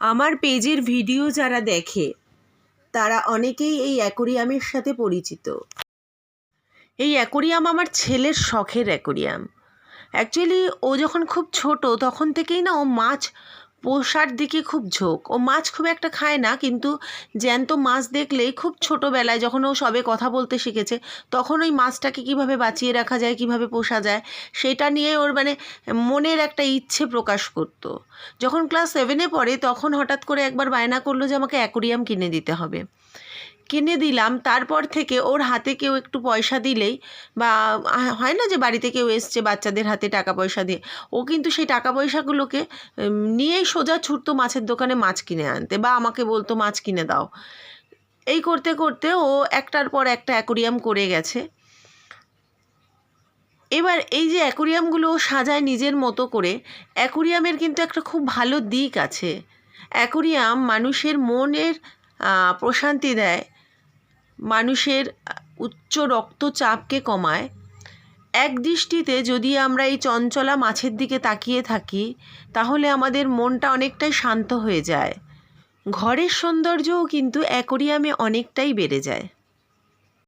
আমার পেজের ভিডিও যারা দেখে তারা অনেকেই এই অ্যাকোরিয়ামের সাথে পরিচিত। এই অ্যাকোরিয়াম আমার ছেলের শখের অ্যাকোরিয়াম। অ্যাকচুয়ালি ও যখন খুব ছোট তখন থেকেই না ও মাছ পোষার দিকে খুব ঝোঁক। ও মাছ খুব একটা খায় না, কিন্তু জ্যান্ত মাছ দেখলেই খুব ছোটোবেলায় যখন ও সবে কথা বলতে শিখেছে তখন ওই মাছটাকে কীভাবে বাঁচিয়ে রাখা যায়, কীভাবে পোষা যায় সেটা নিয়ে ওর মনের একটা ইচ্ছে প্রকাশ করতো। যখন ক্লাস 7-এ পড়ে তখন হঠাৎ করে একবার বায়না করলো যে আমাকে অ্যাকোরিয়াম কিনে দিতে হবে। কিনে দিলাম। তারপর থেকে ওর হাতে কেউ একটু পয়সা দিলেই, বা হয় না যে বাড়িতে কেউ এসছে বাচ্চাদের হাতে টাকা পয়সা দিয়ে, ও কিন্তু সেই টাকা পয়সাগুলোকে নিয়েই সোজা ছুটতো মাছের দোকানে মাছ কিনে আনতে, বা আমাকে বলতো মাছ কিনে দাও। এই করতে করতে ও একটার পর একটা অ্যাকোরিয়াম করে গেছে। এবার এই যে অ্যাকোরিয়ামগুলো সাজায় নিজের মতো করে, অ্যাকোরিয়ামের কিন্তু একটা খুব ভালো দিক আছে। অ্যাকোরিয়াম মানুষের মনের প্রশান্তি দেয়, মানুষের উচ্চ রক্তচাপকে কমায়। এক দৃষ্টিতে যদি আমরা এই চঞ্চলা মাছের দিকে তাকিয়ে থাকি তাহলে আমাদের মনটা অনেকটাই শান্ত হয়ে যায়। ঘরের সৌন্দর্যও কিন্তু অ্যাকোরিয়ামে অনেকটাই বেড়ে যায়।